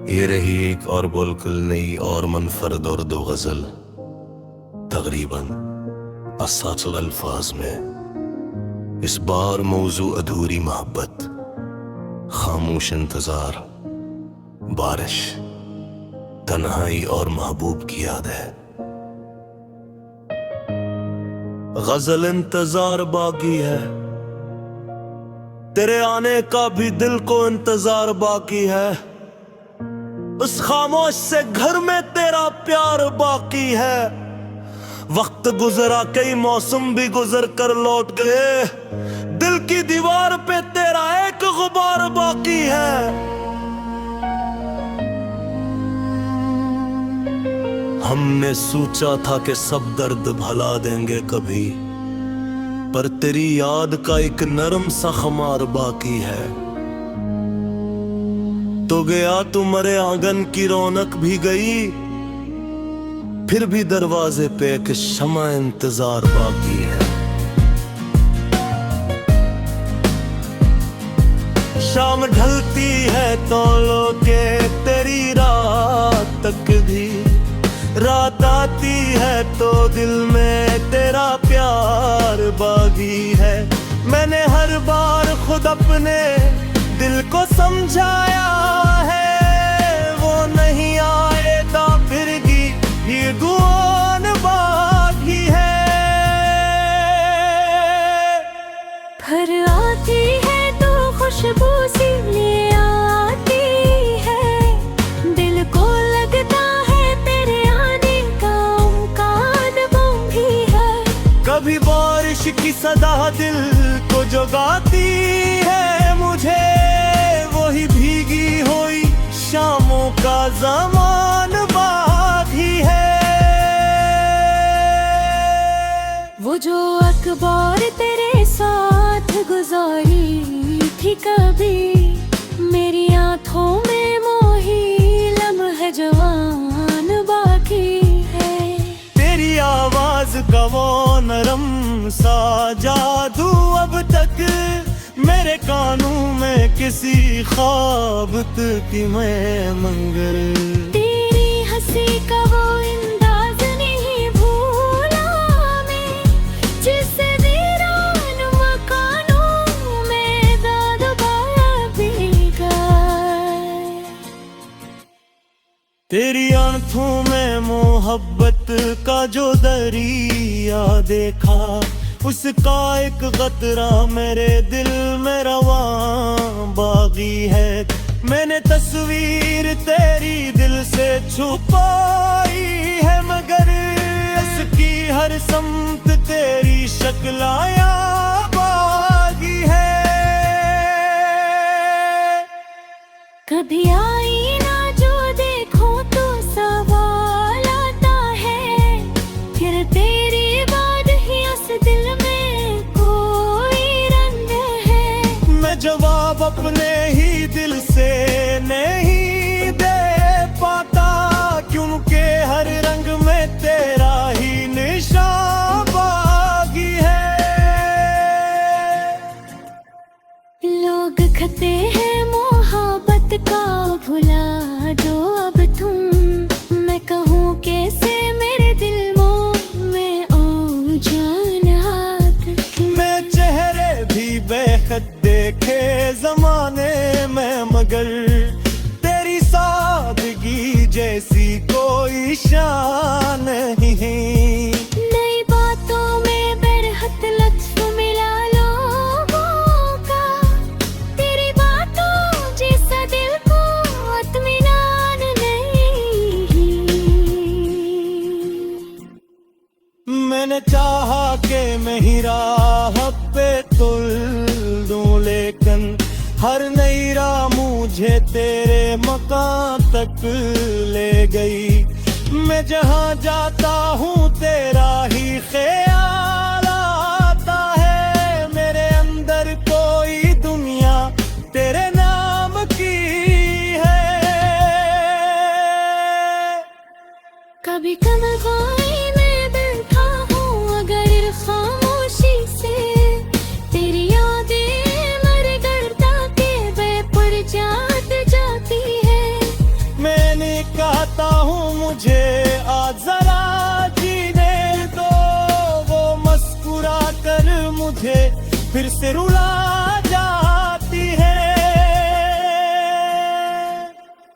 ये रही एक और बिल्कुल नई और मुनफरद और दो गजल, तकरीबन 80 अल्फाज में। इस बार मौजू अधूरी मोहब्बत, खामोश इंतजार, बारिश, तन्हाई और महबूब की याद है। गजल इंतजार बाकी है, तेरे आने का भी दिल को इंतजार बाकी है। उस खामोश से घर में तेरा प्यार बाकी है। वक्त गुजरा, कई मौसम भी गुजर कर लौट गए, दिल की दीवार पे तेरा एक गुबार बाकी है। हमने सोचा था कि सब दर्द भुला देंगे कभी, पर तेरी याद का एक नरम सा खमार बाकी है। तो गया तुम्हारे आंगन की रौनक भी गई, फिर भी दरवाजे पे एक शमा इंतजार बाकी है। शाम ढलती है तो लोके तेरी रात तक भी, रात आती है तो दिल में तेरा प्यार बाकी है। मैंने हर बार खुद अपने दिल को समझाया है, वो नहीं आएगा फिर भी ये गुआन बाकी है। घर आती है तो खुशबू सी ले आती है, दिल को लगता है तेरे आने का उम्कान वो भी है। कभी बारिश की सदा दिल को जगाती है मुझे, वही भीगी हुई शामों का ज़मान बाकी है। वो जो अखबार तेरे साथ गुजारी थी कभी, मेरी आंखों में मोही लम्हे जवान बाकी है। तेरी आवाज का वो नरम सा जादू अब तक मेरे कानों में किसी ख्वाब की मैं मंगर। तेरी हंसी का वो अंदाज नहीं भूला मैं, जिससे वीरान मकानों में दाद बाबी गए। तेरी आंखों में मोहब्बत का जो दरिया देखा, उसका एक कतरा मेरे दिल में रवां बागी है। मैंने तस्वीर तेरी दिल से छुपाई है, मगर इसकी हर सम्त तेरी शक्ल आया बागी है। कभी आई ना जो देखो तो सवाल आता है, फिर तेरी बात ही उस दिल में कोई रंग है। मैं जवाब अपने ही दिल से नहीं दे पाता, क्योंकि हर रंग में तेरा ही निशान बाकी है। लोग कहते हैं मोहब्बत का भुला दो अब तुम, मैं कहूँ कैसे मेरे दिल में ओ जान हाथ। मैं चेहरे भी बेखत देखे जमाने में, मगर तेरी सादगी जैसी कोई शान नहीं। नई बातों में बरहत लत्फ मिला लोगों का, तेरी बातों जैसा दिल को इत्मीनान नहीं। मैंने चाहा कि मैं ही राह पे तुल दूं, लेकिन हर नई राह मुझे तेरे मकान तक ले गई। मैं जहाँ जाता हूँ तेरा ही ख्याल आता है, मेरे अंदर कोई दुनिया तेरे नाम की है। कभी कमल खाई में बैठा हूँ अगर खामोशी से, तेरी यादें मर करता के वे पर जात जाती है। मुझे फिर से रुला जाती है।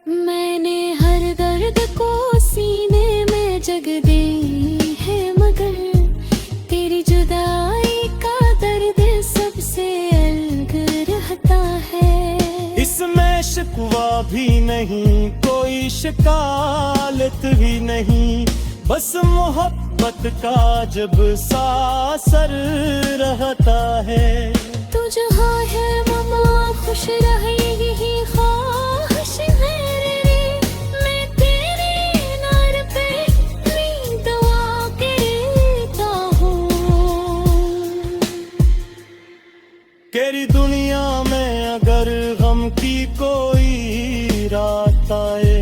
मैंने हर दर्द को सीने में जगह दी है, मगर तेरी जुदाई का दर्द सबसे अलग रहता है। इसमें शिकवा भी नहीं, कोई शिकायत भी नहीं, बस मोहब्बत का जब सा असर रहता है। तू जहाँ है ममा खुश रहे यही ख्वाहिश मेरी, मैं तेरे नार पे अपनी दुआ करता हूँ। तेरी दुनिया में अगर गम की कोई रात आए,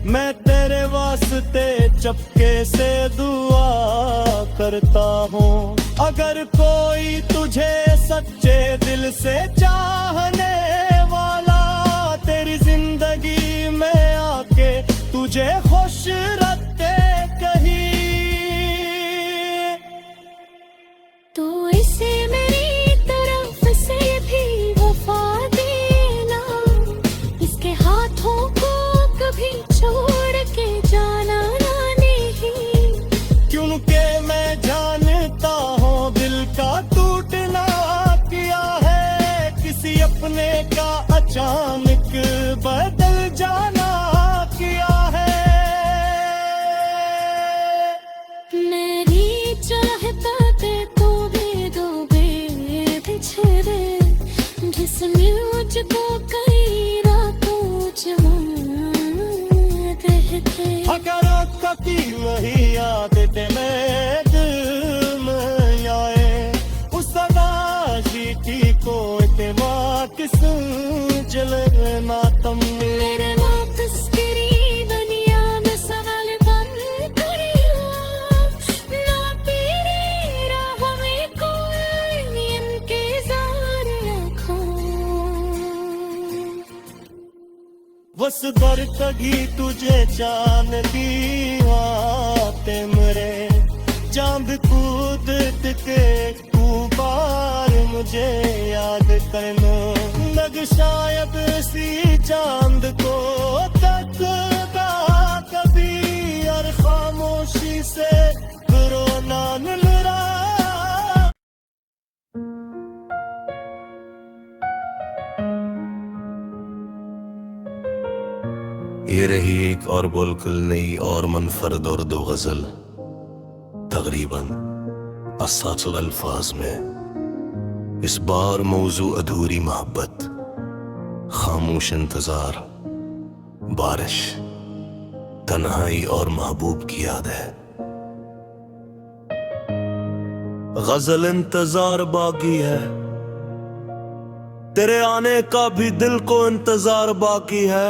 मैं तेरे वास्ते चपके से दुआ करता हूँ। अगर कोई तुझे सच्चे दिल से चाहने वाला तेरी जिंदगी में आके तुझे खुश रखे कहीं, तो इसे मेरी तरफ से भी वफा देना, इसके हाथों को कभी छोड़ के जाना नहीं। क्योंकि मैं जानता हूँ दिल का टूटना किया है, किसी अपने का अचानक बदल जाना किया है। मेरी चाहता ते तो दो बिछड़े, जिसमें मुझको कई रातों जमाते थे। अगर कभी वही आदत में दिल में आए, उस आशिकी को इत्मा किस जलना तुम मेरे वापस तेरी दुनिया में सवाल बन करियो, ना तेरी राह में कोई इंतजार रखो। बस बरतगी तुझे जानती आते मरे, चांद कूदत के तू बार मुझे याद करना। लग शायद सी चांद को तकता कभी, और खामोशी से रोना निलरा। ये रही एक और बिल्कुल नई और मुनफरद और दो गजल, तकरीबन 80 अल्फाज में। इस बार मौजू अधूरी मोहब्बत, खामोश इंतजार, बारिश, तन्हाई और महबूब की याद है। गजल इंतजार बाकी है, तेरे आने का भी दिल को इंतजार बाकी है।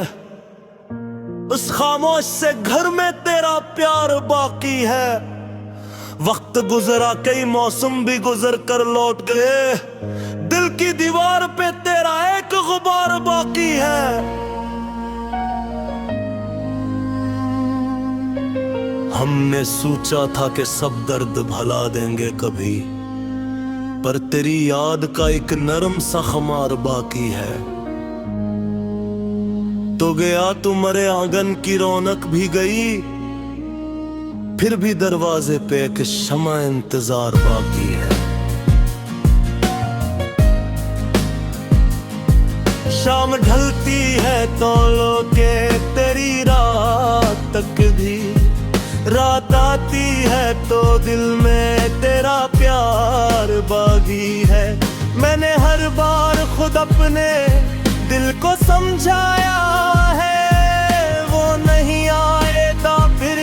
उस खामोश से घर में तेरा प्यार बाकी है। वक्त गुजरा, कई मौसम भी गुजर कर लौट गए, दिल की दीवार पे तेरा एक गुबार बाकी है। हमने सोचा था कि सब दर्द भुला देंगे कभी, पर तेरी याद का एक नरम सा खमार बाकी है। तो गया तुम्हारे आंगन की रौनक भी गई, फिर भी दरवाजे पे एक शमा इंतजार बाकी है। शाम ढलती है तो लोके तेरी रात तक भी, रात आती है तो दिल में तेरा प्यार बागी है। मैंने हर बार खुद अपने दिल को समझाया है, वो नहीं आएगा फिर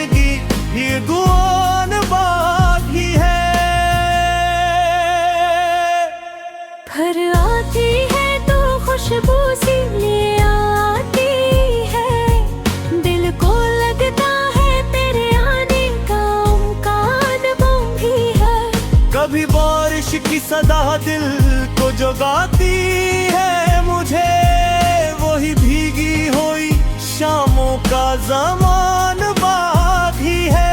ये गुआन बागी है। भर आती है तो खुशबू सी ले आती है, दिल को लगता है तेरे आने का उनका अनुभव भी है। कभी बारिश की सदा दिल को जगाती है मुझे, वही भीगी हुई शामों का ज़मान बाकी है।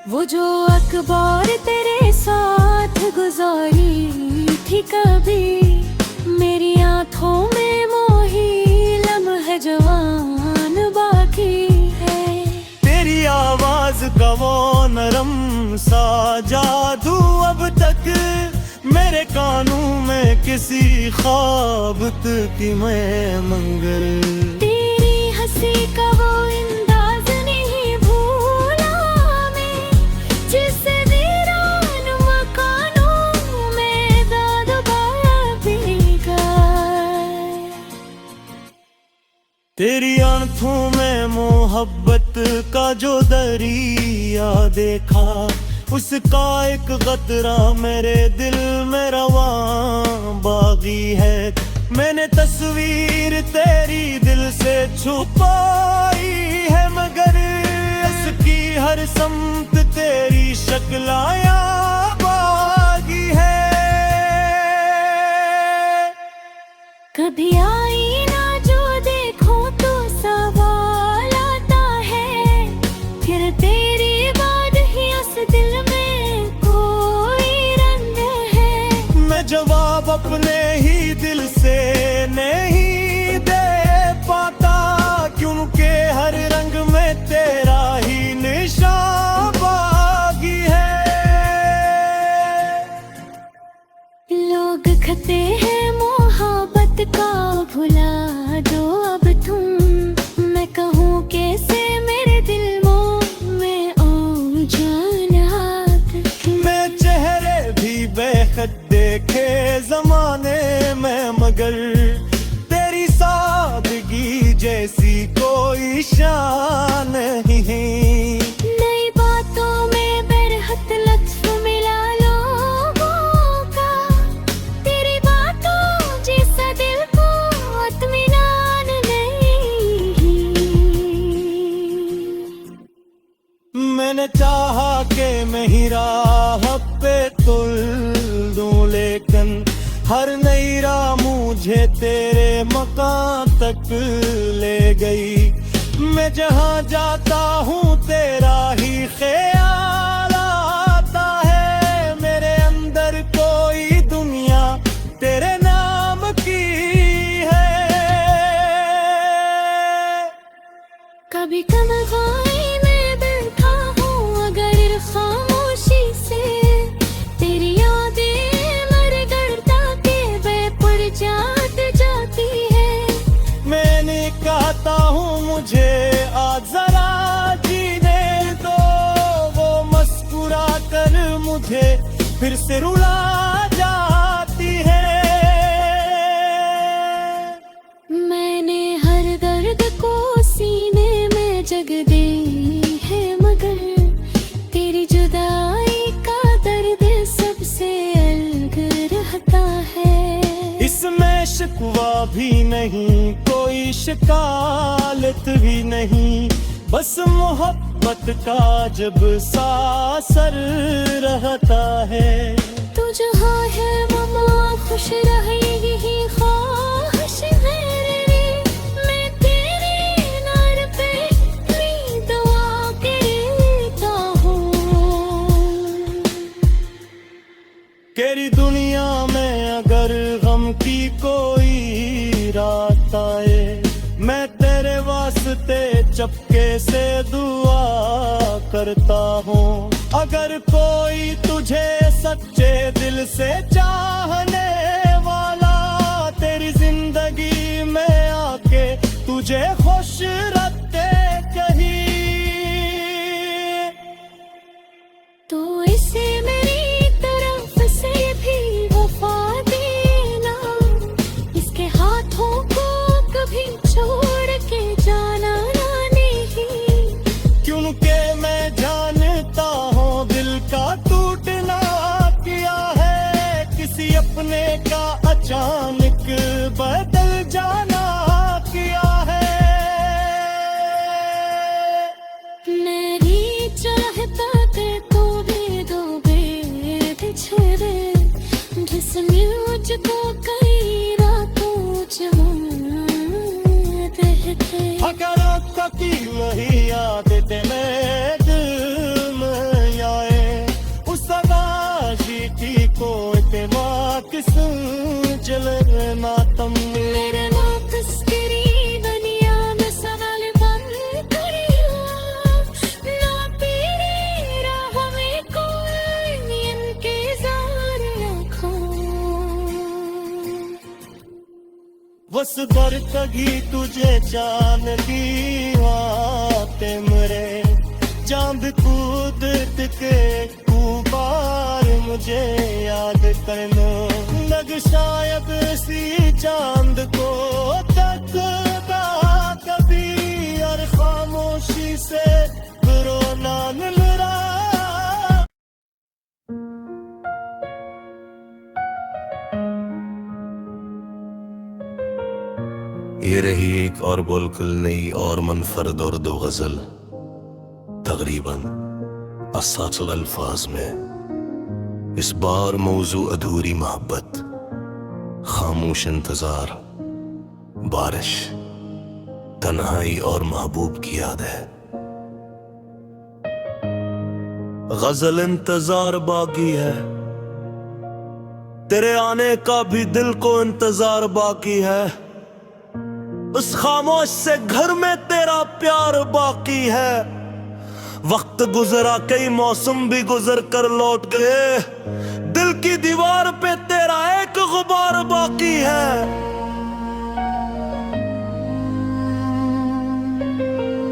वो जो अखबार तेरे साथ गुजारी थी कभी, मेरी आंखों में मोही लम्हे जवान बाकी है। तेरी आवाज का वो नरम सा जादू अब तक मेरे कानों में किसी ख्वाब की मैं मंगर। तेरी हंसी का वो अंदाज नहीं भूला मैं, जिससे वीरान मकानों में दाद बाबी का। तेरी आंखों में मोहब्बत का जो दरिया देखा, उसका एक कतरा मेरे दिल में रवां बागी है। मैंने तस्वीर तेरी दिल से छुपाई है, मगर उसकी हर समत तेरी शक्ल आया बागी है। कभी आई ना जो देखो तो सवाल आता है, फिर तेरी बात ही उस दिल में कोई रंग है। मैं जवाब अपने ही दिल से नहीं दे पाता, क्योंकि हर रंग में तेरा ही निशान बागी है। लोग कहते हैं मोहब्बत का भुला दो अब तुम, मैं कहूँ कैसे मेरे दिल में ओ जानात। मैं चेहरे भी बेखत देखे जमाने में, मगर तेरी सादगी जैसी कोई शान नहीं। नई बातों में बरहत लत्फ मिला लोगों का, तेरी बातों जैसा दिल को इत्मीनान नहीं। मैंने चाहा कि मैं ही राह पे तुल दूं, लेकिन हर नई राह मुझे तेरे मकान तक ले गई। मैं जहाँ जाता हूँ तेरा ही ख्याल आता है, मेरे अंदर कोई दुनिया तेरे नाम की है। कभी तन्हाई में बैठा हूँ अगर खामोशी से, तेरी यादें मर गड़ता के बेपर जात जाती है। मैंने कहता हूँ मुझे आज जरा जीने दो, वो मुस्कुरा कर मुझे फिर से रुला जाती है। मैंने हर दर्द को सीने में जग दी है, मगर तेरी जुदाई का दर्द सबसे अलग रहता है। इसमें शिकवा भी नहीं, कोई शिकायत भी नहीं, बस मोहब्बत का जब सा असर रहता है। तू जहाँ है ममा खुश रहे यही ख्वाहिश है मेरी, मैं तेरे नार पे अपनी दुआ करता हूँ। तेरी दुनिया में अगर गम की कोई रात आए, मैं तेरे वास्ते चपके से दुआ करता हूँ। अगर कोई तुझे सच्चे दिल से चाहने वाला तेरी जिंदगी में आके तुझे खुश रखे कहीं, तो इसे मेरी तरफ से भी वफा देना, इसके हाथों को कभी छोड़ के जाना नहीं। क्योंकि मैं जानता हूँ दिल का टूटना किया है, किसी अपने का अचानक बदल जाना किया है। मेरी चाहता के तो भी दो बिछड़े, जिसमें मुझको कई रातों जमाते थे। हकरत की वही याद में दिल में आए, चले मातम मेरे वापस तेरी दुनिया में सवाल बन करियो ना तेरी राह में कोई इंतजार रखो बस बर तगी तुझे चांद दी आते मरे चांद कूदत के बार मुझे याद करना लग शायद सी चांद को तकता कभी और खामोशी से रोना निलरा ये रही एक और बिल्कुल नई और मुनफरद और दो गजल, तकरीबन असासल अल्फाज में। इस बार मौजू अधूरी मोहब्बत, खामोश इंतजार, बारिश, तन्हाई और महबूब की याद है। गजल इंतजार बाकी है, तेरे आने का भी दिल को इंतजार बाकी है। उस खामोश से घर में तेरा प्यार बाकी है। वक्त गुजरा, कई मौसम भी गुजर कर लौट गए, दिल की दीवार पे तेरा एक गुबार बाकी है।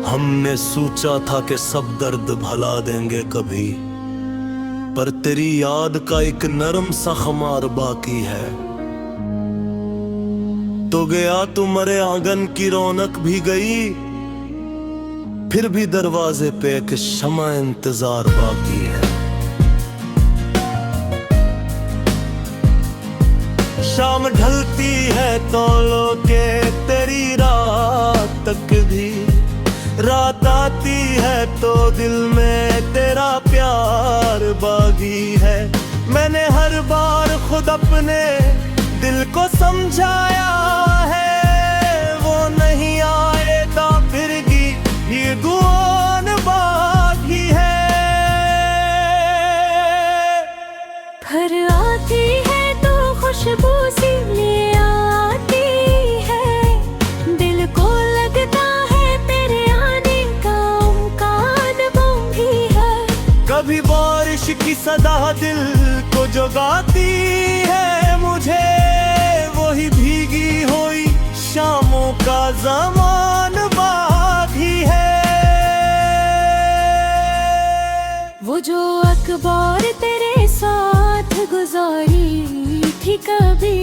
हमने सोचा था कि सब दर्द भुला देंगे कभी, पर तेरी याद का एक नरम सा खुमार बाकी है। तो गया तुम्हारे आंगन की रौनक भी गई, फिर भी दरवाजे पे एक शमा इंतजार बाकी है। शाम ढलती है तो लोके तेरी रात तक भी, रात आती है तो दिल में तेरा प्यार बागी है। मैंने हर बार खुद अपने दिल को समझाया है, वो नहीं आएगा फिर भी ये दुआन बाकी है। फिर आती है तो खुशबू सी ले आती है, दिल को लगता है तेरे आने का उम्कान भी है। कभी बारिश की सदा दिल को जगाती है मुझे, वही भीगी हुई शामों का ज़मान बाकी है। वो जो अखबार तेरे साथ गुजारी थी कभी,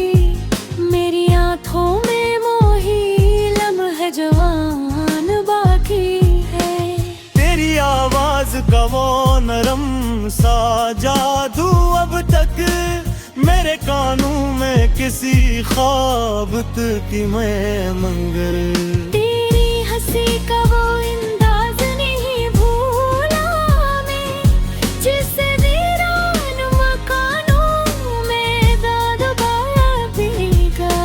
मेरी आंखों में मोही लम्हा जवान बाकी है। तेरी आवाज का वो नरम सा जादू अब तक मेरे कानों में किसी ख्वाब की मैं मंगर। तेरी हंसी का वो अंदाज नहीं भूला मैं, जिस वीरान मकानों में दाद बापी का।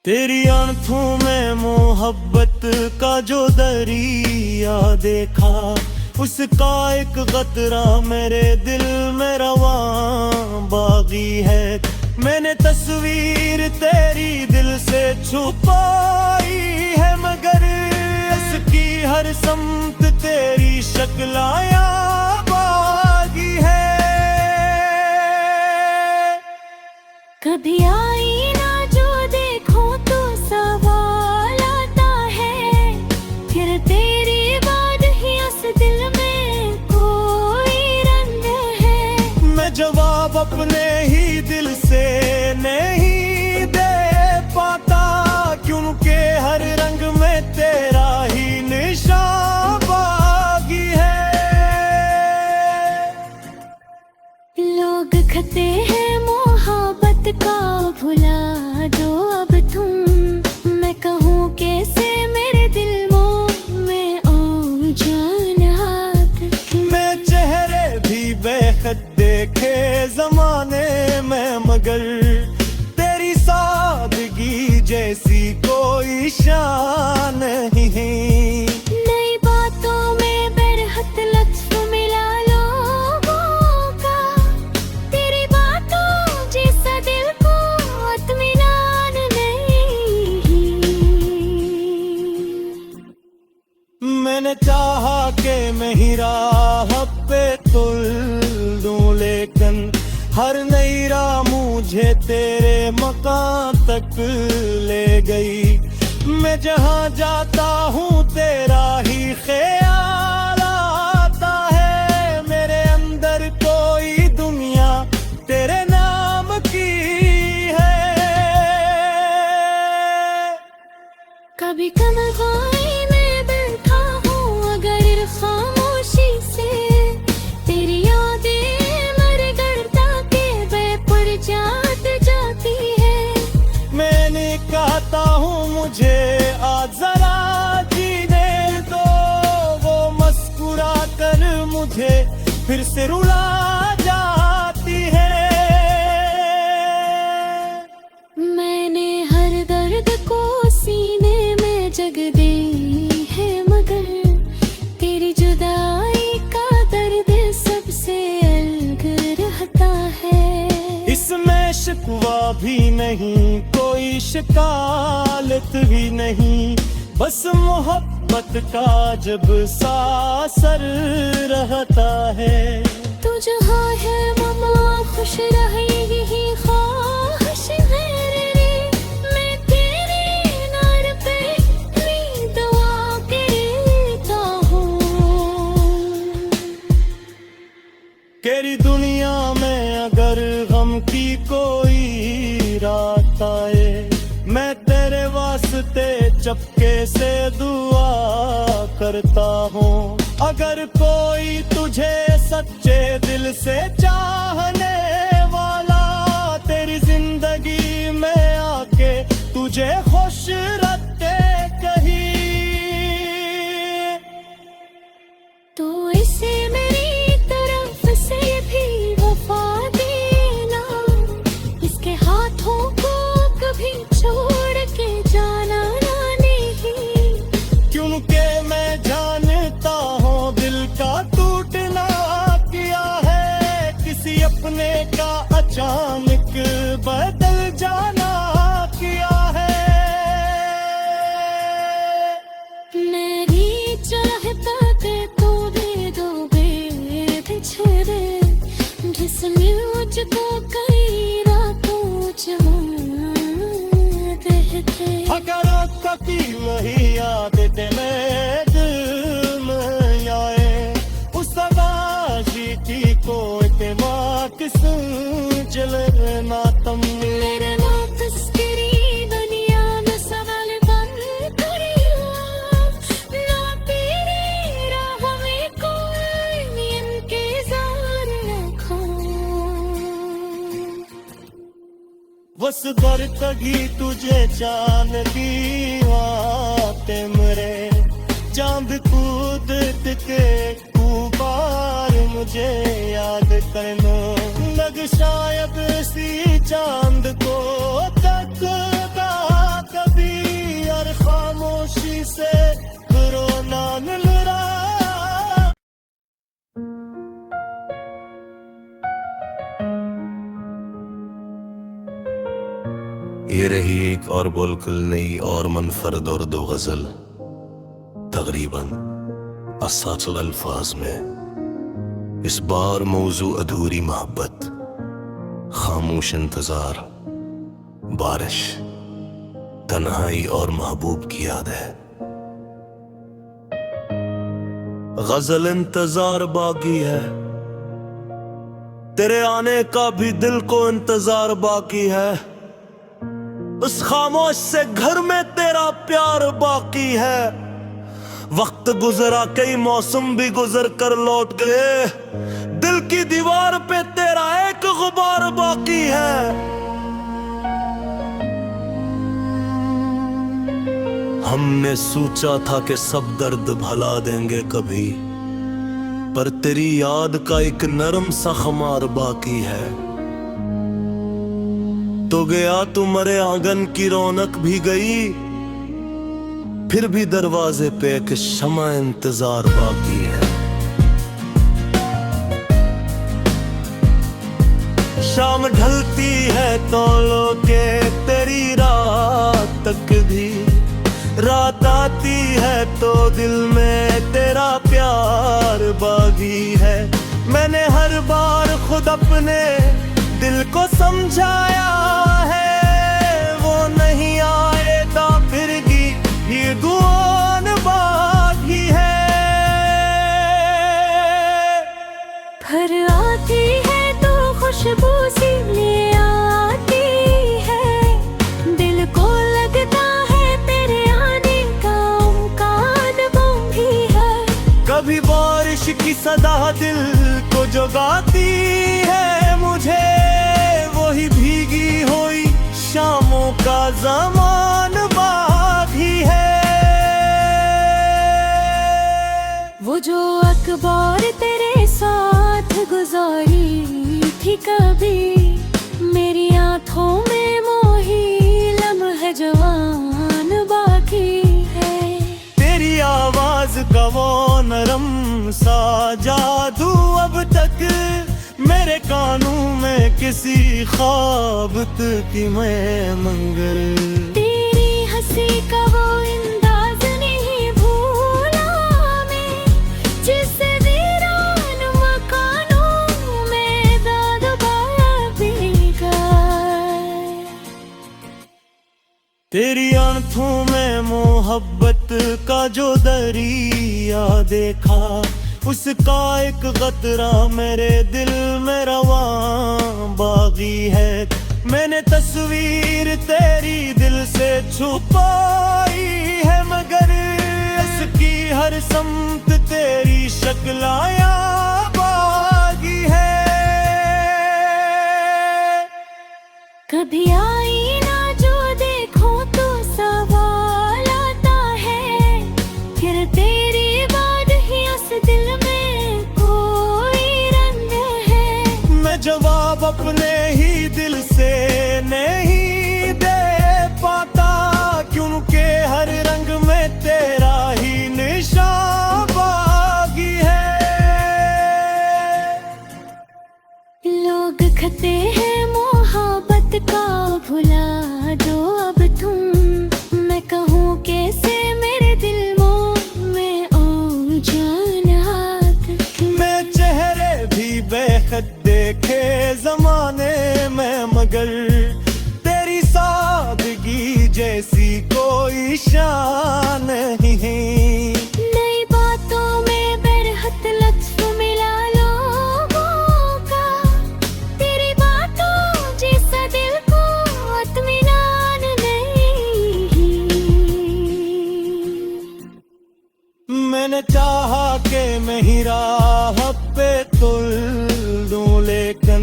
तेरी आंखों में मोहब्बत का जो दरिया देखा, उसका एक कतरा मेरे दिल में रवां बागी है। मैंने तस्वीर तेरी दिल से छुपाई है, मगर इसकी हर समत तेरी शक्ल आया बागी है। कभी आई ना जो देखो तो सवाल आता है, फिर तेरी बाद ही उस दिल में कोई रंग है। मैं जवाब अपने ही दिल से नहीं दे पाता, क्योंकि हर रंग में तेरा ही निशान बागी है। लोग कहते हैं मोहब्बत का भुला दो अब तुम, मैं कहूँ कैसे मेरे दिल में ओ जान हाथ। मैं चेहरे भी बेखत देखे जमाने में, मगर तेरी सादगी जैसी कोई शान नहीं। नई बातों में बरहत लत्फ मिला लोगों का, तेरी बातों हर नई राह मुझे तेरे मकान तक ले गई। मैं जहाँ जाता हूँ तेरा ही ख्याल आता है। मेरे अंदर कोई दुनिया तेरे नाम की है। कभी कमरखाने में बैठा हूँ अगर खामोशी से, तेरी यादें मर गड़ता के बेपुर जात जाती है। मैंने कहता हूँ मुझे आज जरा जीने दो, वो मुस्कुरा कर मुझे फिर से रुला जाती है। मैंने हर दर्द को सीने में जग दी है, मगर तेरी जुदाई का दर्द सबसे अलग रहता है। इसमें शिकवा भी नहीं, कोई शिकायत भी नहीं, बस मोहब्बत का जब सा असर रहता है। तू जहाँ है ममा खुश रहे यही ख्वाहिश मेरी। मैं तेरे नार पे भी दुआ करता हूँ। तेरी दुनिया में अगर गम की कोई रात आए, मैं तेरे वास्ते चपके से दुआ करता हूँ। अगर कोई तुझे सच्चे दिल से चाहने वाला तेरी जिंदगी में आके तुझे खुश रखे कहीं, तो इसे मेरी तरफ से भी वफा देना, इसके हाथों को कभी छोड़ के जाना नहीं। क्योंकि मैं जानता हूँ दिल का टूटना किया है, किसी अपने का अचानक बदल जाना किया है। मेरी चाहता के तू दे दो बेछड़े, जिसमें मुझको कई रातों जहाँ रहते। अगर कभी वही याद तेरे दिल में आए, उस आशिकी को इत्मा किस जलना तम। मेरे वापस तेरी दुनिया में सवाल बन करियो, ना तेरी राह में कोई इंतजार रखो। बस दर तगी तुझे जानती बातें मेरे, चांद कूदत के कुबार मुझे याद करना। लग शायद सी चांद को तकता कभी, और खामोशी से रोना मिल रहा। ये रही एक और बोलकुल नई और मनफरद और दो गजल, तकरीबन असातुल अल्फाज में। इस बार मौजू अधूरी मोहब्बत, खामोश इंतजार, बारिश, तन्हाई और महबूब की याद है। गजल इंतजार बाकी है, तेरे आने का भी दिल को इंतजार बाकी है। उस खामोश से घर में तेरा प्यार बाकी है। वक्त गुजरा, कई मौसम भी गुजर कर लौट गए, दिल की दीवार पे तेरा एक गुबार बाकी है। हमने सोचा था कि सब दर्द भुला देंगे कभी, पर तेरी याद का एक नरम सा खुमार बाकी है। तो गया तुम्हारे आंगन की रौनक भी गई, फिर भी दरवाजे पे एक शमा इंतजार बाकी है। शाम ढलती है तो लोके तेरी रात तक भी, रात आती है तो दिल में तेरा प्यार बागी है। मैंने हर बार खुद अपने दिल को समझाया है वो नहीं आएगा फिर भी ये दुआन बाकी है। भर आती है तो खुशबू सी ले आती है, दिल को लगता है तेरे आने का उम्कान वो भी है। कभी बारिश की सदा दिल को जगाती है मुझे, वही भीगी हुई शामों का ज़मान बाकी है। वो जो अखबार तेरे साथ गुजारी थी कभी, मेरी आंखों में मोही लम्हे जवान बाकी है। तेरी आवाज का वो नरम सा जादू अब तक मेरे कानों में किसी ख्वाब की मैं मंगर। तेरी हंसी का वो अंदाज नहीं भूला मैं, जिस वीरान मकानों में दाग बाबेगा। तेरी आंखों में मोहब्बत का जो दरिया देखा, उसका एक कतरा मेरे दिल में रवां बागी है। मैंने तस्वीर तेरी दिल से छुपाई है, मगर इसकी हर समत तेरी शक्ल आया बागी है। कभी आई ना जो देखो तो सवाल आता है, फिर तेरी बाद ही उस दिल में कोई रंग है। मैं जवाब अपने ही दिल से नहीं दे पाता, क्योंकि हर रंग में तेरा ही निशान बाकी है। लोग कहते हैं मोहब्बत का भुला दो अब तुम, मैं कहूँ कैसे मेरे दिल में ओ जान हाथ। मैं चेहरे भी बेखत देखे जमाने में, मगर तेरी सादगी जैसी कोई शान नहीं। नई बातों में बरहत लत्फ मिला लोगों का, तेरी बातों जैसा दिल को इत्मीनान नहीं। मैंने चाहा कि मैं ही राह पे तुल दूं, लेकिन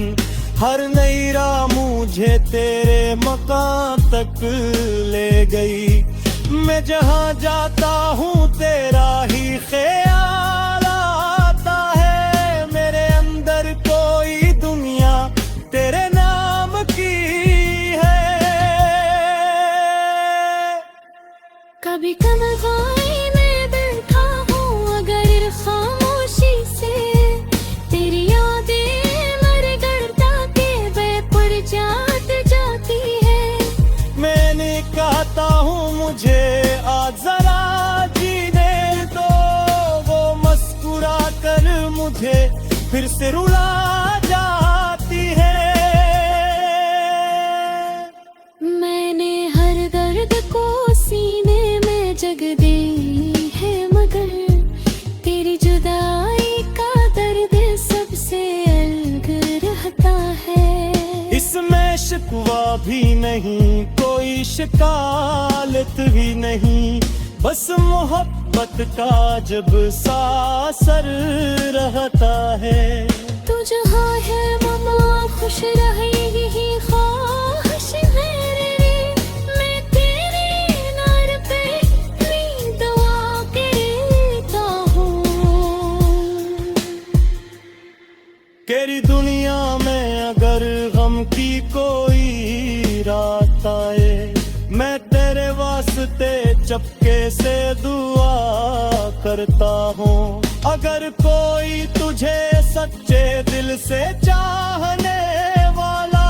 हर नई राह मुझे तेरे मकान तक ले गई। मैं जहाँ जाता हूँ तेरा ही ख्याल आता है, मेरे अंदर कोई दुनिया तेरे नाम की है। कभी कमगाई में बैठा हूँ अगर खामोशी से, तेरी यादें मर गड़ता के बेपुर जात जाती है। मैंने कहता हूँ मुझे आज जरा जीने दो, वो मुस्कुरा कर मुझे फिर से रुला जाती है। मैंने हर दर्द को सीने में जग दी है, मगर तेरी जुदाई का दर्द सबसे अलग रहता है। इसमें शिकवा भी नहीं, कोई शिकायत भी नहीं, बस मोहब्बत का जब सा असर रहता है। तू जहाँ है ममा खुश रहे यही ख्वाहिश मेरी, मैं तेरे नार पे अपनी दुआ करता हूँ। तेरी दुनिया में अगर गम की कोई रात आए, मैं तेरे वास्ते चपके से दुआ करता हूँ। अगर कोई तुझे सच्चे दिल से चाहने वाला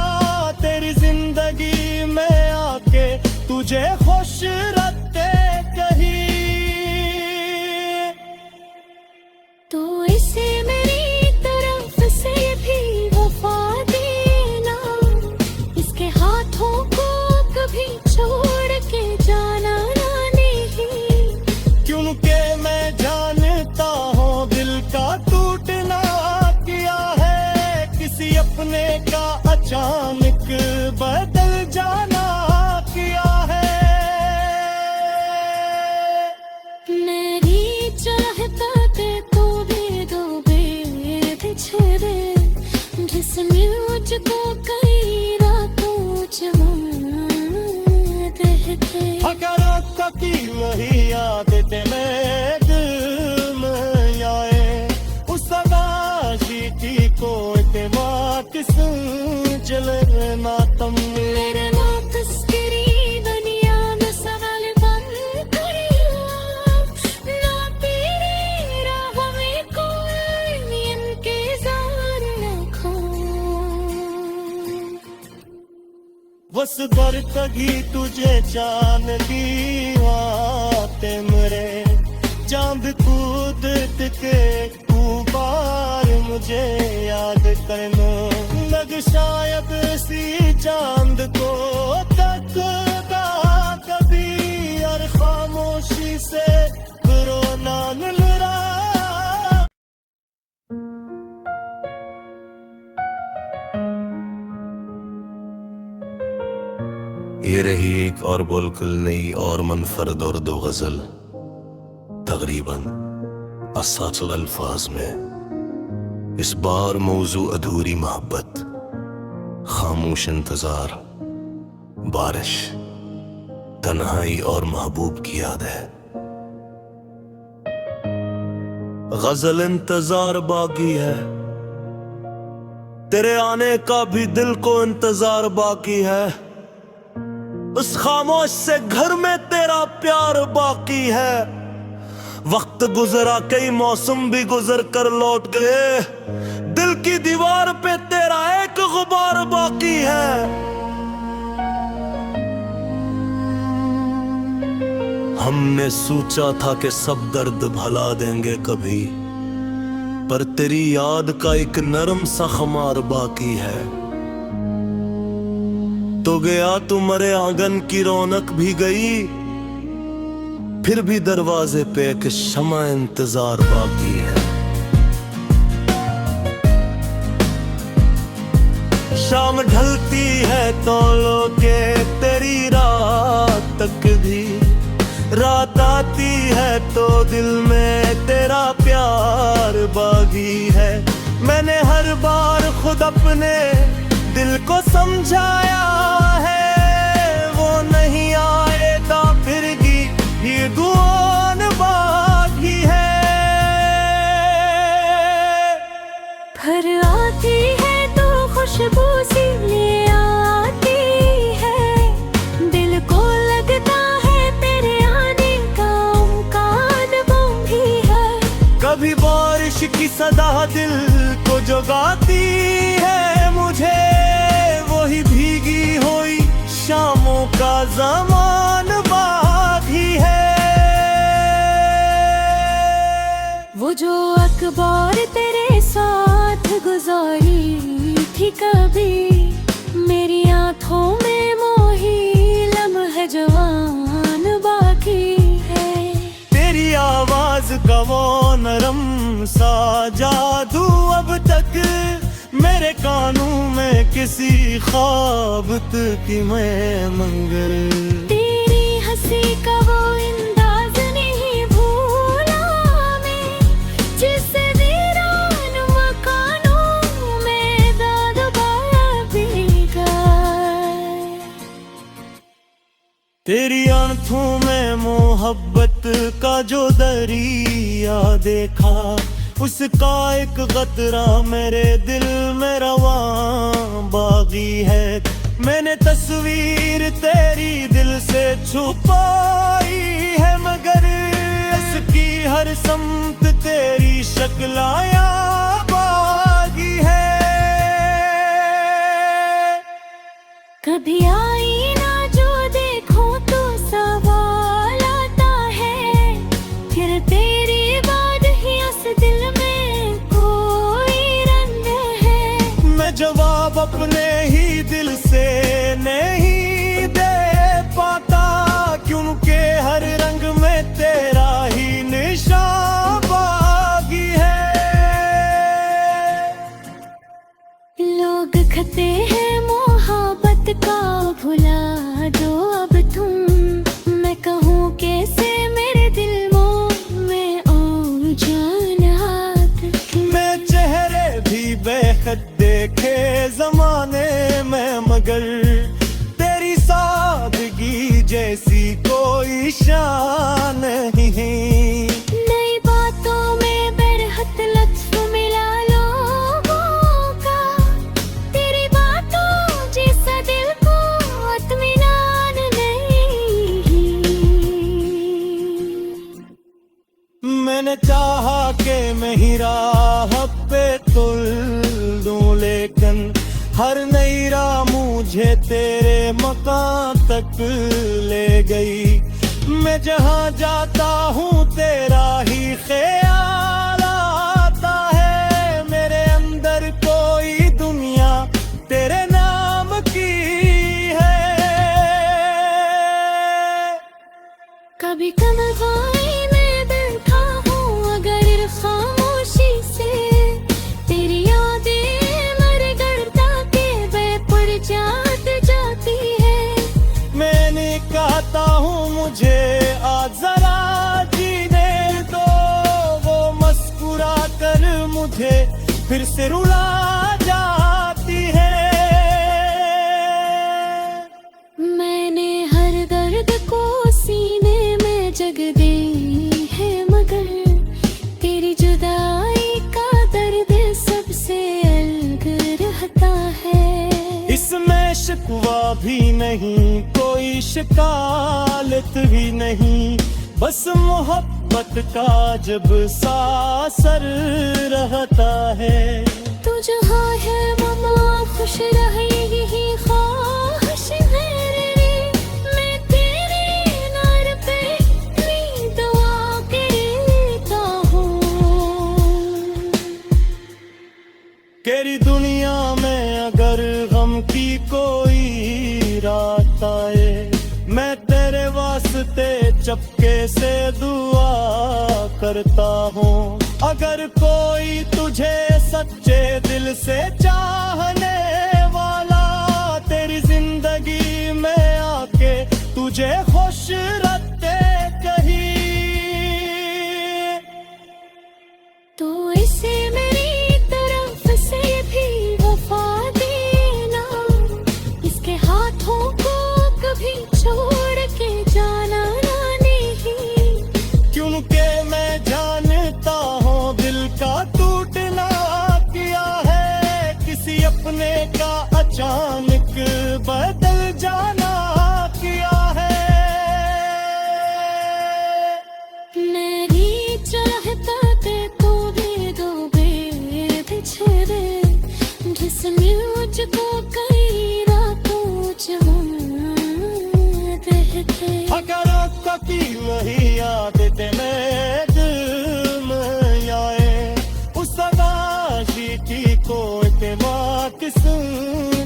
तेरी जिंदगी में आके तुझे खुश रखे कहीं, तो इसे मेरी तरफ से भी वफा देना। सपने का अचानक बदल जाना किया है। मेरी चाहता ते तू भी दो बिछड़े जिसमें मुझको कई रातों जमाते थे। अगर की वही आदतें मेरे दिल में आए, उस आशी की कोई बात सुन चले ना तुम। मेरे नाम तस्करी दुनिया में सवाल बन करियो, ना तेरी राह में कोई इंतजार रखो। बस बरतगी तुझे चांद दी आते मेरे, चांद कूदत के तू बार मुझे याद करना। लग शायद सी चांद को तकता कभी, और खामोशी से रोना मिलरा। ये रही एक और बिल्कुल नई और मुनफरद और दो गजल, तकरीबन 80 अल्फाज में। इस बार मौजू अधूरी मोहब्बत, खामोश इंतजार, बारिश, तन्हाई और महबूब की याद है। गजल इंतजार बाकी है, तेरे आने का भी दिल को इंतजार बाकी है। उस खामोश से घर में तेरा प्यार बाकी है। वक्त गुजरा, कई मौसम भी गुजर कर लौट गए, दिल की दीवार पे तेरा एक गुबार बाकी है। हमने सोचा था कि सब दर्द भुला देंगे कभी, पर तेरी याद का एक नरम सा खमार बाकी है। तो गया तुम्हारे आंगन की रौनक भी गई, फिर भी दरवाजे पे एक शमा इंतजार बाकी है। शाम ढलती है तो लोगे तेरी रात तक भी, रात आती है तो दिल में तेरा प्यार बागी है। मैंने हर बार खुद अपने दिल को समझाया है, वो नहीं आएगा फिर भी ये दुआन बाकी है। भर आती है तो खुशबू सी ले आती है, दिल को लगता है तेरे आने का उम्कान भी है। कभी बारिश की सदा दिल को जगाती है मुझे, वही भीगी हुई शामों का ज़मान बाकी है। वो जो अखबार तेरे साथ गुजारी थी कभी, मेरी आंखों में मोही लम्हे जवान बाकी है। तेरी आवाज का वो नरम सा जादू अब तक मेरे कानों में किसी ख्वाब की मैं मंगर। तेरी हंसी का वो अंदाज नहीं भूला मैं, जिससे वीरान मकानों में दाद बाबी का। तेरी आंखों में मोहब्बत का जो दरिया देखा, उसका एक कतरा मेरे दिल में रवां बागी है। मैंने तस्वीर तेरी दिल से छुपाई है, मगर उसकी हर समत तेरी शक्ल आया बागी है। कभी आई ना जो देखो तो सवाल आता है, फिर तेरी बात ही इस दिल में कोई रंग है। मैं जवाब अपने ही दिल से नहीं दे पाता, क्योंकि हर रंग में तेरा ही निशान बाकी है। लिखते हैं मोहब्बत का भुला दो अब तुम। मैं कहूँ कैसे मेरे दिल में और जान हाथ। मैं चेहरे भी बेखत देखे जमाने में, मगर तेरी सादगी जैसी कोई शान नहीं। नई बातों में बरहत लत्फ मिला लोगों का, तेरी बातों जैसा दिल को इत्मीनान नहीं। मैंने चाहा कि मैं ही राह पे तुल दूं, लेकिन हर नई राह मुझे तेरे मकान तक ले गई। मैं जहाँ जाता हूँ तेरा ही ख्याल आता है। मेरे अंदर कोई दुनिया तेरे नाम की है। कभी तन्हाई में बैठा हूँ अगर खामोशी से, तेरी यादें मर गड़ता के बेपर जात जाती है। मैंने कहता हूँ मुझे आज जरा जीने दो, वो मुस्कुरा कर मुझे फिर से रुला जाती है। मैंने हर दर्द को सीने में जग दी है, मगर तेरी जुदाई का दर्द सबसे अलग रहता है। इसमें शिकवा भी नहीं, कोई शिकायत भी नहीं, बस मोहब्बत का जब सा असर रहता है। तू जहाँ है ममा खुश रहे यही ख्वाहिश है मेरी। मैं तेरे नार पे इतनी दुआ करता हूँ। तेरी दुनिया में अगर गम की कोई रात आए, मैं तेरे वास्ते चपके से दुआ करता हूँ। अगर कोई तुझे सच्चे दिल से चाहने वाला तेरी जिंदगी में आके तुझे खुश रखे कहीं, तो इसे मेरी तरफ से भी वफा देना, इसके हाथों को कभी छोड़ के जाना नहीं। क्योंकि मैं जानता हूँ दिल का टूटना किया है, किसी अपने का अचानक बदल जाना किया है। नहीं चाहता ते तो दे दो बेबिछड़े, जिसने मुझको कई रातों जवां देखे। अगर आपका की वही याद में दिल में आए, उस आशी की कोई किस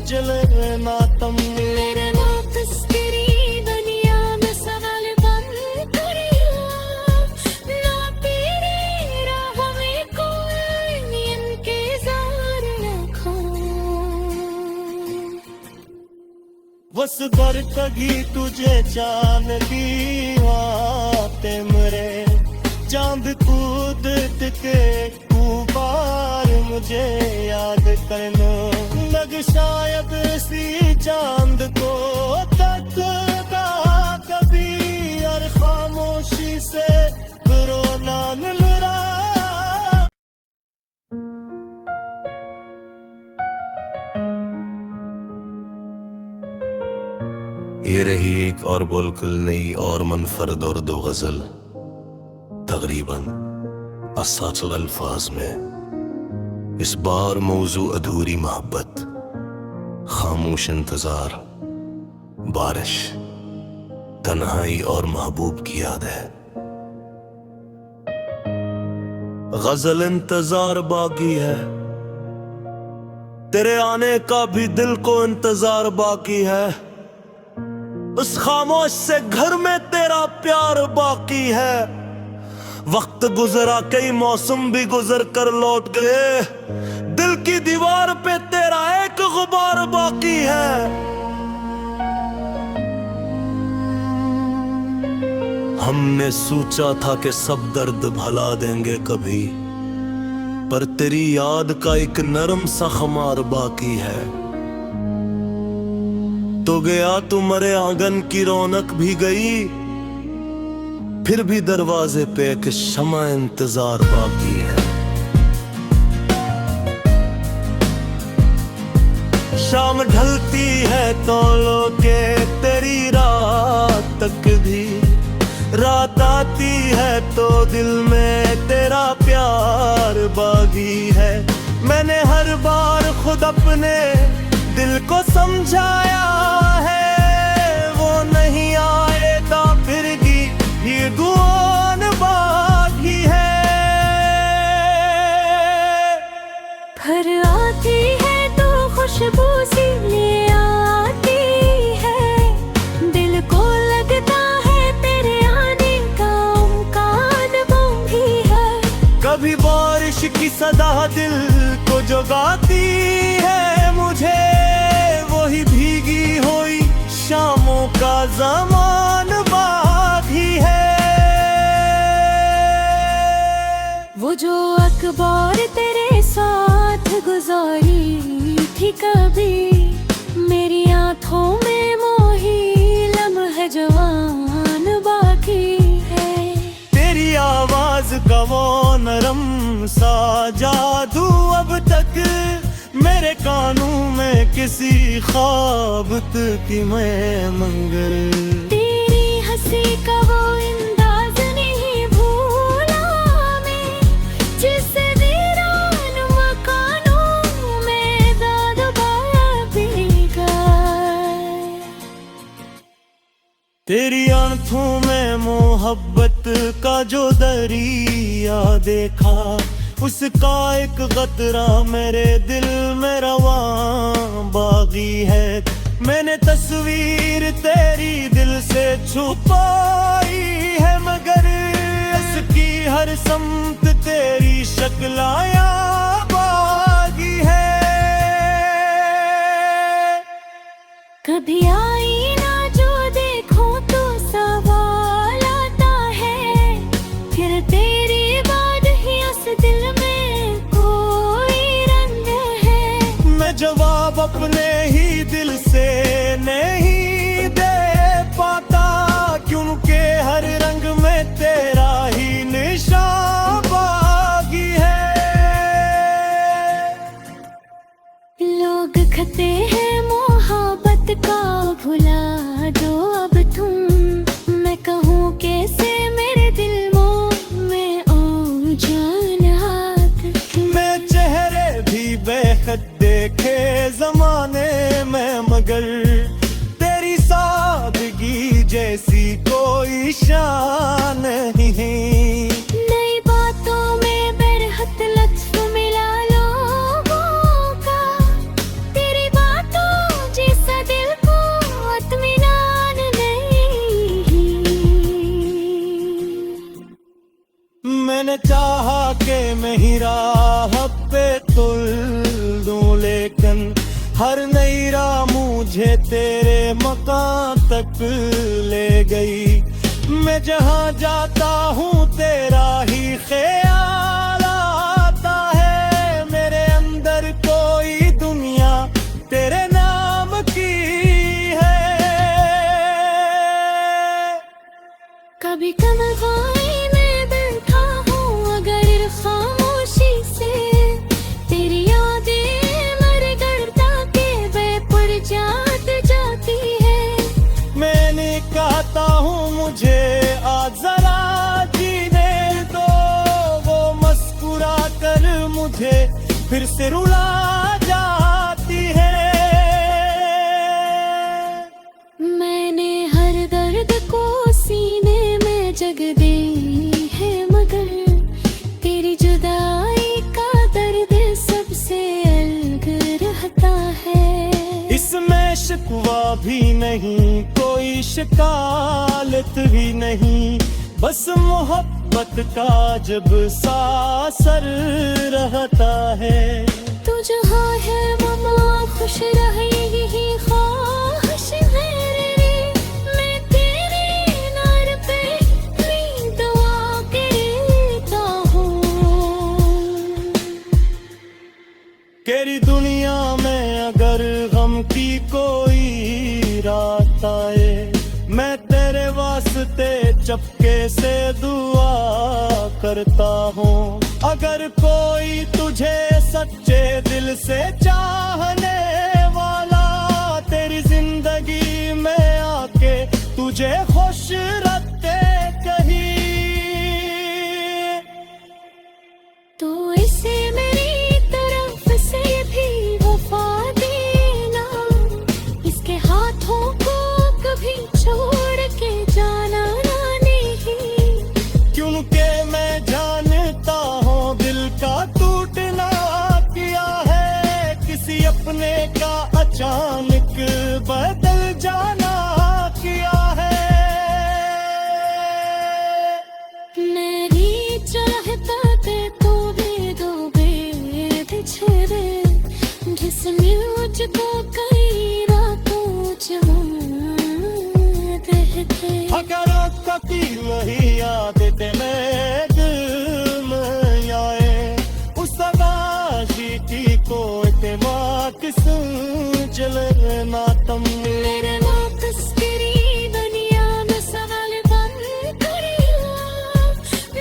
जले मातम। मेरे वापस तेरी दुनिया में सवाल बन करिया, ना तेरी राह में कोई इंतजार रखो। बस बर कगी तुझे चांद की बातें मरे, चांद कूद के बार मुझे याद करना लग, शायद सी चांद को तकता कभी और खामोशी से रोना मिलरा। ये रही एक और बिल्कुल नई और मुनफरद और दो गजल, तकरीबन असासल अल्फाज में। इस बार मौजू अधूरी मोहब्बत, खामोश इंतजार, बारिश, तन्हाई और महबूब की याद है। गजल इंतजार बाकी है, तेरे आने का भी दिल को इंतजार बाकी है। उस खामोश से घर में तेरा प्यार बाकी है। वक्त गुजरा, कई मौसम भी गुजर कर लौट गए, दिल की दीवार पे तेरा एक गुबार बार बाकी है। हमने सोचा था कि सब दर्द भुला देंगे कभी, पर तेरी याद का एक नरम सा खमार बाकी है। तो गया तुम्हारे आंगन की रौनक भी गई, फिर भी दरवाजे पे एक शमा इंतजार बाकी है। शाम ढलती है तो लोके तेरी रात तक भी, रात आती है तो दिल में तेरा प्यार बागी है। मैंने हर बार खुद अपने दिल को समझाया है, वो नहीं आएगा फिर भी ये गुआन बागी है। भर आती है तो खुशबू सी ले आती है, दिल को लगता है तेरे आने का उम्कान भी है। कभी बारिश की सदा दिल को जगाती है मुझे, वही भीगी हुई शामों का ज़मान बाकी है। वो जो अखबार तेरे साथ गुजारी थी कभी, मेरी आंखों में मोही लम्हा जवान बाकी है। तेरी आवाज का वो नरम सा जादू अब तक मेरे कानों में किसी ख्वाब की मैं मंगर। तेरी हंसी का वो अंदाज नहीं भूला मैं, जिस वीरान मकानों में दाद बाबी का। तेरी आंखों में मोहब्बत का जो दरिया देखा, उसका एक कतरा मेरे दिल में रवां बागी है। मैंने तस्वीर तेरी दिल से छुपाई है, मगर उसकी हर समत तेरी शक्ल आया बागी है। कभी आई ना जो देखो तो सवाल आता है, फिर तेरी बात ही उस दिल में कोई रंग है। मैं जवाब अपने ही दिल से नहीं दे पाता, क्योंकि हर रंग में तेरा ही निशान बाकी है। लोग कहते हैं मोहब्बत का भुला दो अब तुम, मैं कहूँ कैसे मेरे दिल में ओ जान हाथ। मैं चेहरे भी बेखत देखे जमाने में, मगर तेरी सादगी जैसी कोई शान नहीं। नई बातों में बरहत लत्फ मिला लोगों का, तेरी बातों जैसा दिल को इत्मीनान नहीं। मैंने चाहा कि मैं ही राह पे तुल दूं, लेकिन हर नई राह मुझे तेरे मकान तक ले गई। मैं जहाँ जाता हूँ तेरा ही ख्याल आता है, मेरे अंदर कोई दुनिया तेरे नाम की है। कभी कमगाई में बैठा हूँ अगर खामोशी से, तेरी यादें मर गड़ता के बेपुर जात जाती है। मैंने कहता हूँ मुझे आज जरा जीने दो, वो मुस्कुरा कर मुझे फिर से रुला जाती है। मैंने हर दर्द को सीने में जग दी है, मगर तेरी जुदाई का दर्द सबसे अलग रहता है। इसमें शिकवा भी नहीं, कोई शिकायत भी नहीं, बस मोहब्बत का जब सासर रहता है। तू जहाँ है ममा खुश खुश रहे यही ख्वाहिश है रे, मैं तेरे नार पे अपनी दुआ करता हूँ। तेरी दुनिया में अगर गम की कोई रात आए, मैं तेरे वास्ते चपके से दुआ करता हूँ। अगर कोई तुझे सच्चे दिल से चाहने वाला तेरी जिंदगी में आके तुझे खुश रखे कहीं, तो इसे मेरी तरफ से भी वफा देना, इसके हाथों को कभी छोड़ के जाना नहीं, क्योंकि मैं जानता हूँ दिल का टूटना किया है किसी अपने का अचानक बदल जाना किया है। मेरी चाहता ते तू भी दो बेबिछड़े, जिसमें मुझको कई रातों जमाते थे। अगर कभी नहीं याद तेरे दिल में आए, उस आशिकी को इत्मा किस जलना तुम मेरे वापस तेरी दुनिया में सवाल बन करिया,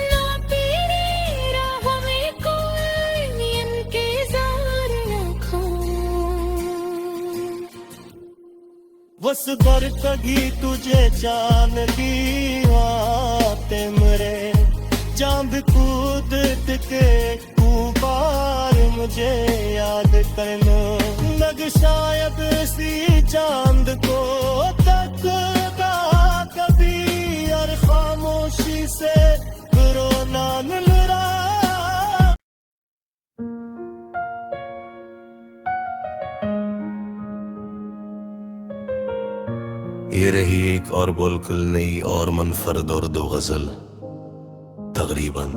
ना तेरी राह में कोई इंतजार रखो। बस बर कभी तुझे जान की आते मेरे, चांद कूद के बार मुझे याद करना, लग शायद इसी चांद को तकता कभी, और खामोशी से रोना मिल रहा। ये रही एक और बोलकुल नई और मुनफरद और दो गजल, तकरीबन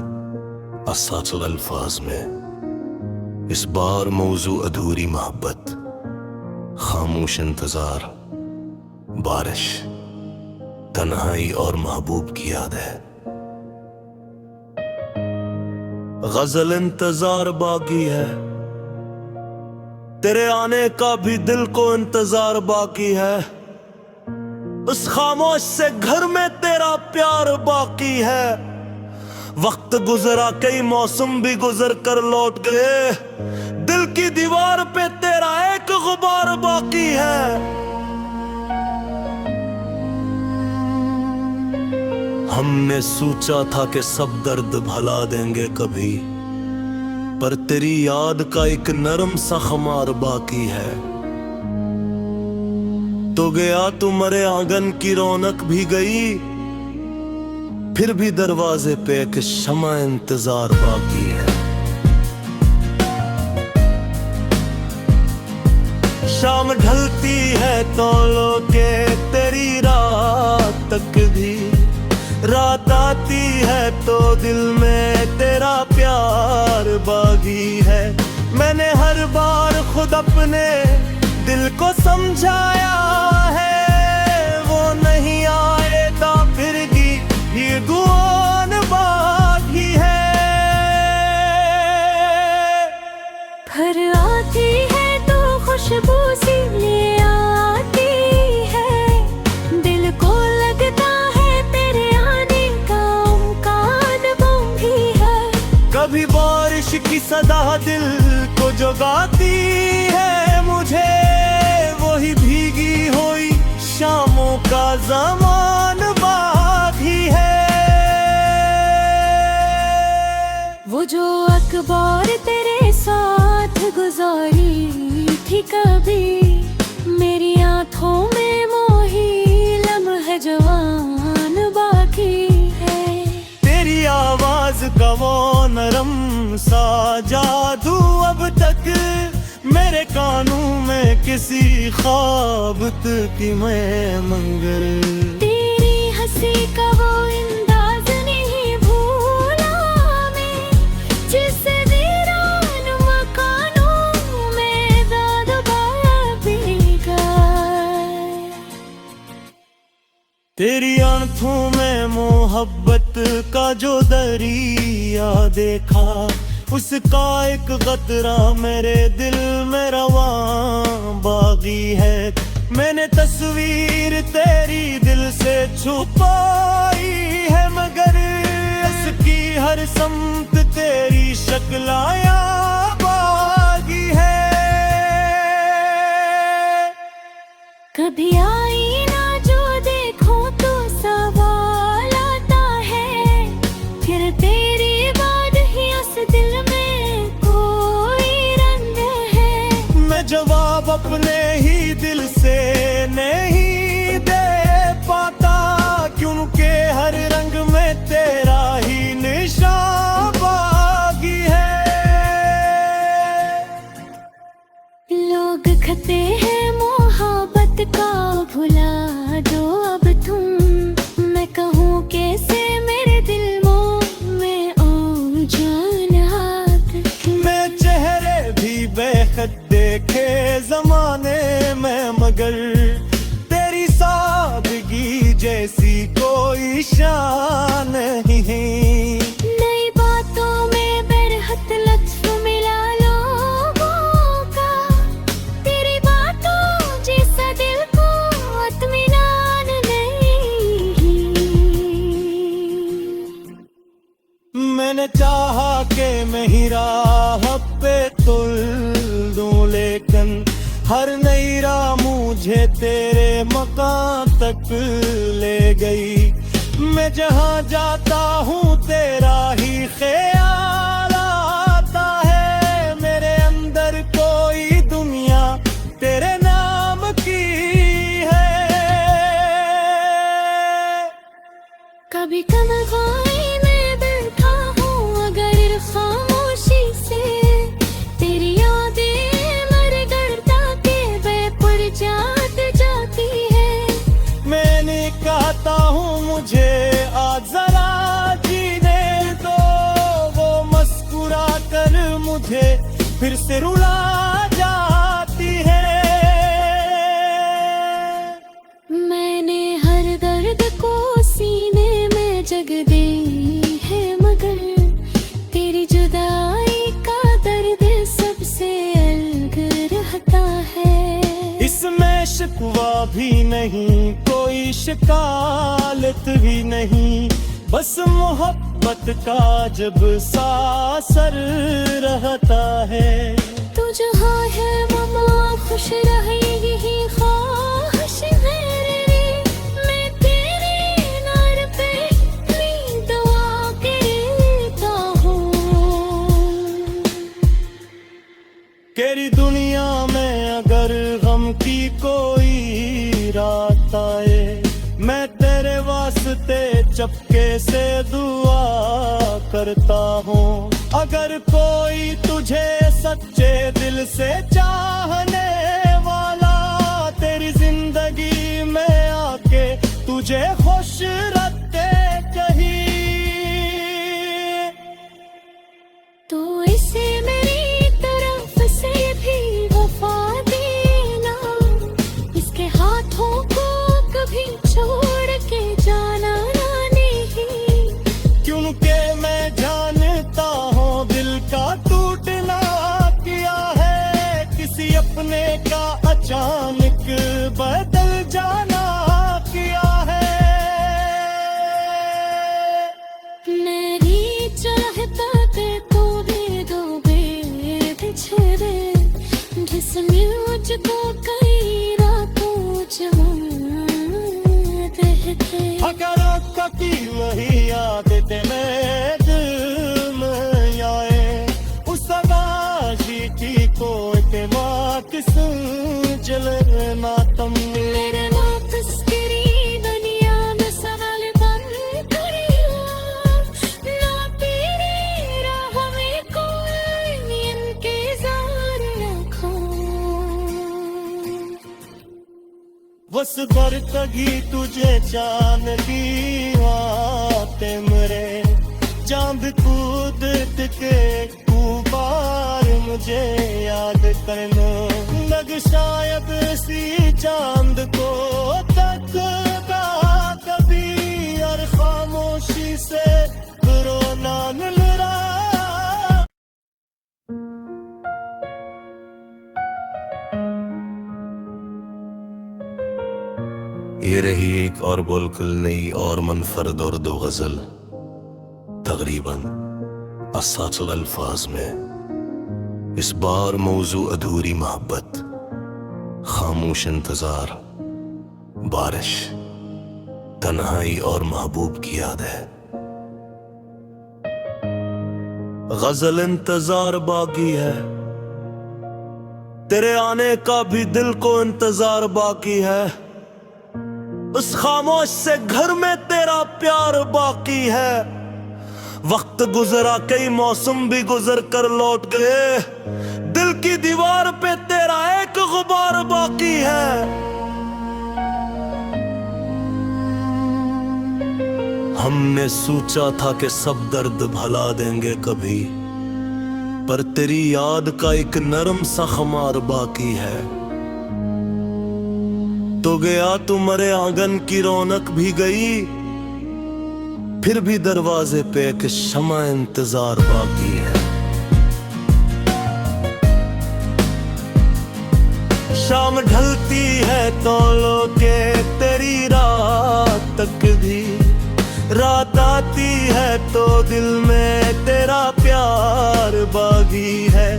700 अल्फाज में। इस बार मौजू अधूरी मोहब्बत, खामोश इंतजार, बारिश, तन्हाई और महबूब की याद है। गजल इंतजार बाकी है, तेरे आने का भी दिल को इंतजार बाकी है। उस खामोश से घर में तेरा प्यार बाकी है। वक्त गुजरा, कई मौसम भी गुजर कर लौट गए, दिल की दीवार पे तेरा एक गुबार बाकी है। हमने सोचा था कि सब दर्द भुला देंगे कभी, पर तेरी याद का एक नरम सा खमार बाकी है। तो गया तुम्हारे आंगन की रौनक भी गई, फिर भी दरवाजे पे एक शमा इंतजार बाकी है। शाम ढलती है तो लोके तेरी रात तक भी, रात आती है तो दिल में तेरा प्यार बागी है। मैंने हर बार खुद अपने दिल को समझाया है, वो नहीं आएगा फिर भी ये दुआन बाकी है। भर आती है तो खुशबू सी ले आती है, दिल को लगता है तेरे आने का उम्कान वो भी है। कभी बारिश की सदा दिल को जगाती है मुझे, वही भीगी हुई शामों का ज़मान बाकी है। वो जो अखबार तेरे साथ गुजारी थी कभी, मेरी आंखों में मोही लम्हे जवान बाकी है। तेरी आवाज का वो नरम सा जादू अब तक मेरे कानों में किसी ख्वाब की मैं मंगर। तेरी हंसी का वो अंदाज नहीं भूला मैं, जिस वीरान मकानों में दाद बाकी तेरी आंखों में मोहब्बत का जो दरिया देखा, उसका एक कतरा मेरे दिल में रवां बागी है। मैंने तस्वीर तेरी दिल से छुपाई है, मगर इसकी हर समत तेरी शक्ल आया बागी है। कभी आई ना जो देखो तो सवाल आता है, फिर तेरी बाद ही उस दिल में कोई रंग है। मैं जवाब अपने ही दिल से नहीं दे पाता, क्योंकि हर रंग में तेरा ही निशान बागी है। लोग कहते हैं मोहब्बत का भुला दो अब तुम, मैं कहूँ कैसे मेरे दिल में ओ जान हाथ। मैं चेहरे भी बेखत देखे जमाने में, मगर तेरी सादगी जैसी कोई शान नहीं। नई बातों में बरहत लत्फ मिला लोगों का, तेरी बातों जैसा दिल को इत्मीनान नहीं। मैंने चाहा कि मैं ही राह पे तुल दूं, लेकिन हर नई राह मुझे तेरे मकान तक ले गई। मैं जहाँ जाता हूँ तेरा ही ख्याल आता है, मेरे अंदर कोई दुनिया तेरे नाम की है। कभी कमवाई में बैठा हूँ अगर खामोशी से, तेरी यादें मर करता के बेपुर जात जाती है। मैंने कहता हूँ मुझे आज जरा जीने दो, वो मुस्कुरा कर मुझे फिर से रुला जाती है। मैंने हर दर्द को सीने में जग दी है, मगर तेरी जुदाई का दर्द सबसे अलग रहता है। इसमें शिकवा भी नहीं, कोई शिकायत भी नहीं, बस मोहब्बत का जब सा असर रहता है। तू जहाँ है ममा खुश रहे यही ख्वाहिश है मेरी, मैं तेरे नार पे अपनी दुआ करता हूँ। तेरी दुनिया में अगर गम की कोई रात आए, मैं तेरे वास्ते चपके से दुआ करता हूँ। अगर कोई तुझे सच्चे दिल से चाहने वाला तेरी जिंदगी में आके तुझे खुश रखे कहीं, तो इसे मेरी तरफ से भी वफा देना, इसके हाथों को कभी छोड़ के जाना नहीं। क्योंकि मैं जानता हूँ दिल का टूटना किया है, किसी अपने का अचानक बदल जाना किया है। मेरी चाहता के तो भी दो बिछड़े, जिसमें मुझको कई रातों जमा रहते। अगर कभी वही आदतें मेरे दिल में आए, उस आवाज़ी की कोई बात सुन जलना तुम मेरे वापस तेरी दुनिया में सवाल बन करियो, ना तेरी राह में कोई इंतजार रखो। बस बरतगी तुझे जानती बातें मेरे, चांद कूदत के बार मुझे याद करना, लग शायद सी चांद को तकता ये रही एक और बिल्कुल नई और मुनफरद और दो गजल, तकरीबन असासल अल्फाज में। इस बार मौजू अधूरी मोहब्बत, खामोश इंतजार, बारिश, तन्हाई और महबूब की याद है। गजल इंतजार बाकी है, तेरे आने का भी दिल को इंतजार बाकी है। उस खामोश से घर में तेरा प्यार बाकी है। वक्त गुजरा, कई मौसम भी गुजर कर लौट गए, दिल की दीवार पे तेरा एक गुबार बाकी है। हमने सोचा था कि सब दर्द भुला देंगे कभी, पर तेरी याद का एक नरम सा खमार बाकी है। तो गया तुम्हारे आंगन की रौनक भी गई, फिर भी दरवाजे पे एक शमा इंतजार बाकी है। शाम ढलती है तो लोके तेरी रात तक भी, रात आती है तो दिल में तेरा प्यार बागी है।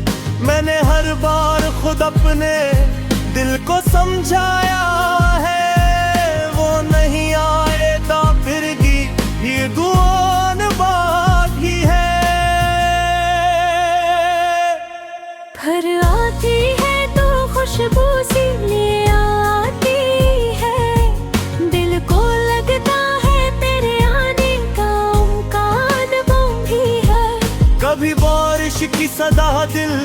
मैंने हर बार खुद अपने दिल को समझाया है, वो नहीं आएगा फिर भी ये दुआन बाकी है। भर आती है तो खुशबू सी ले आती है, दिल को लगता है तेरे आने का उम्कान वो भी है। कभी बारिश की सदा दिल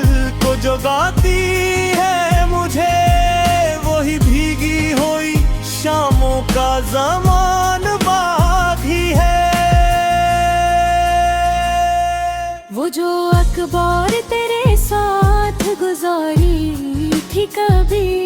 को जगाती है मुझे, वही भीगी हुई शामों का ज़मान बाकी है। वो जो अखबार तेरे साथ गुजारी थी कभी,